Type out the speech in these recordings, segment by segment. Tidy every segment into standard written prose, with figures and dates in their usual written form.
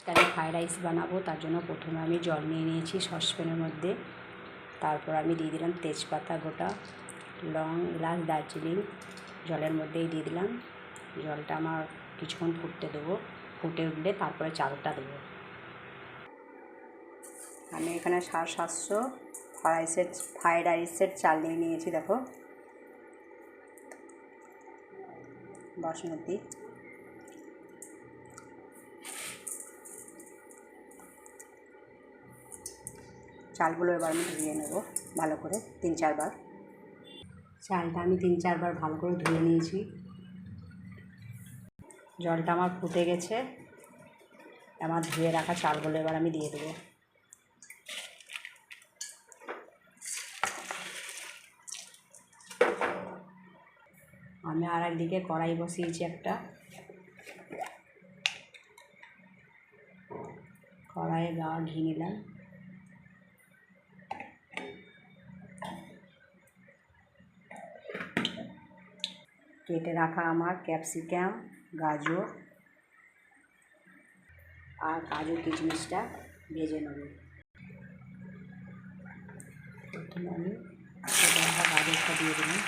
আমি fried rice বানাবো, তার জন্য প্রথমে আমি জল নিয়ে নিয়েছি সসপ্যানের মধ্যে। তারপর আমি দিয়ে দিলাম তেজপাতা গোটা, লং, এলাচ, দারচিনি জলের মধ্যেই দিয়ে দিলাম। জলটা আমার কিছুক্ষণ ফুটতে দেবো, ফুটে উঠলে তারপরে চালটা দেবো। আমি এখানে 750 ফ্রাইড রাইসের চাল নিয়ে নিয়েছি। দেখো, বাসমতি। চালগুলো এবার আমি ধুয়ে নেব ভালো করে 3-4 বার। চালটা আমি 3-4 বার ভালো করে ধুয়ে নিয়েছি। জলটা আমার ফুটে গেছে। আমার ধুয়ে রাখা চালগুলো এবার আমি দিয়ে দেবো। আমি আর একদিকে কড়াই বসিয়েছি একটা। কড়াইয়ে ঘি নিলাম। কেটে রাখা আমার ক্যাপসিকাম, গাজর আর কাজু কিশমিশটা ভেজে নেব। প্রথমে আমি কেটে রাখা গাজরটা দিয়ে দিলাম।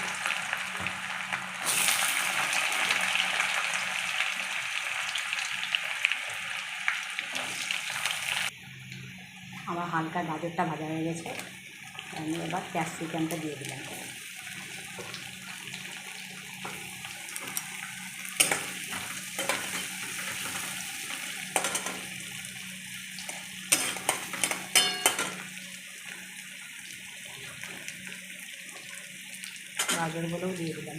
আমার হালকা গাজরটা ভাজা হয়ে গেছে। আমি এবার ক্যাপসিকামটা দিয়ে দিলাম। গাজরগুলোও দিয়ে দিলাম।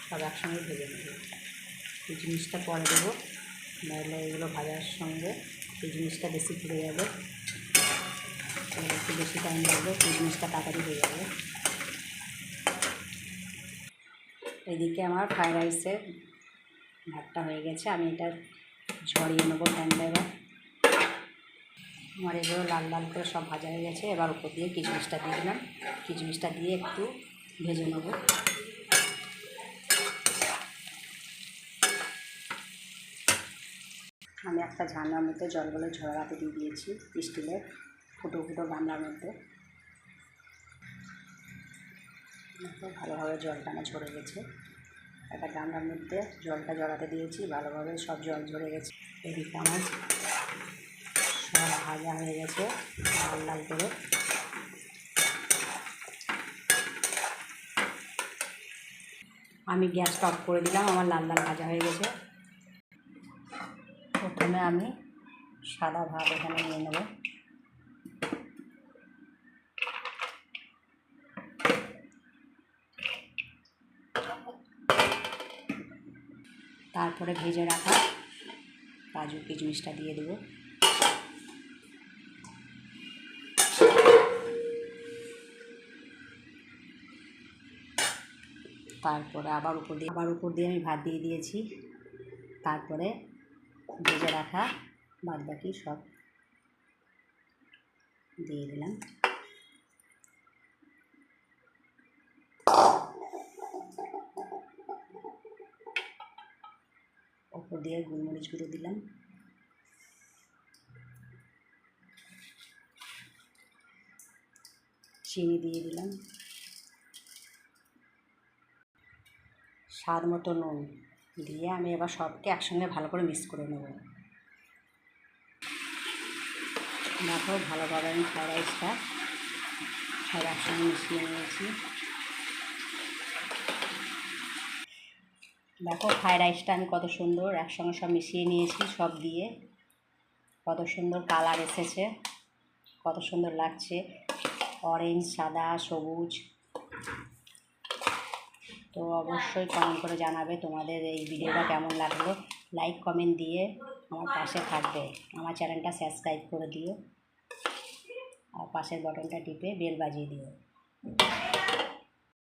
সব একসঙ্গে ভেজে নেব। এই জিনিসটা পরে দেবো, নাহলে এগুলো ভাজার সঙ্গে এই জিনিসটা বেশি পুড়ে যাবে। একটু বেশি টাইম লাগবে, এই জিনিসটা তাড়াতাড়ি হয়ে যাবে। এদিকে আমার ফ্রাইড রাইসের ভাতটা হয়ে গেছে। আমি এটা ঝরিয়ে নেবো প্যানটা। এবার আমার এগুলো লাল লাল করে সব ভাজা হয়ে গেছে। এবার উপর দিয়ে কিশমিশটা দিয়ে দিলাম। কিশমিশটা দিয়ে একটু ভেজে নেবো। আমি একটা ঝান্নার মধ্যে জলগুলো ঝরাতে দিয়ে দিয়েছি, স্টিলের ফুটো ফুটো গামলার মধ্যে। ভালোভাবে জলটা আমার ঝরে গেছে। একটা গামলার মধ্যে জলটা ঝরাতে দিয়েছি, ভালোভাবে সব জল ঝরে গেছে। এদিকে আমার সব ভাজা হয়ে গেছে লাল লাল করে। আমি গ্যাসটা অফ করে দিলাম। আমার লাল লাল ভাজা হয়ে গেছে। প্রথমে আমি সাদা ভাত এখানে নিয়ে নেব। তারপরে ভেজে রাখা কাজু কিশমিশটা দিয়ে দেবো। তারপরে আবার উপর দিয়ে আমি ভাত দিয়ে দিয়েছি। তারপরে ভেজে রাখা বাদবাকি সব দিয়ে দিলাম। উপর দিয়ে গোলমরিচ গুঁড়ো দিলাম। চিনি দিয়ে দিলাম। স্বাদ মতো নুন দিয়ে আমি এবার সবকে একসঙ্গে ভালো করে মিক্স করে নেব। দেখো, ভালোভাবে আমি ফ্রাইড রাইসটা সব একসঙ্গে মিশিয়ে নিয়েছি। দেখো, ফ্রাইড রাইসটা আমি কত সুন্দর একসঙ্গে সব মিশিয়ে নিয়েছি। সব দিয়ে কত সুন্দর কালার এসেছে, কত সুন্দর লাগছে, অরেঞ্জ, সাদা, সবুজ। তো অবশ্যই কমেন্ট করে জানাবে তোমাদের এই ভিডিওটা কেমন লাগলো। লাইক কমেন্ট দিয়ে আমার পাশে থাকবে। আমার চ্যানেলটা সাবস্ক্রাইব করে দিও আর পাশের বাটনটা টিপে বেল বাজিয়ে দিও।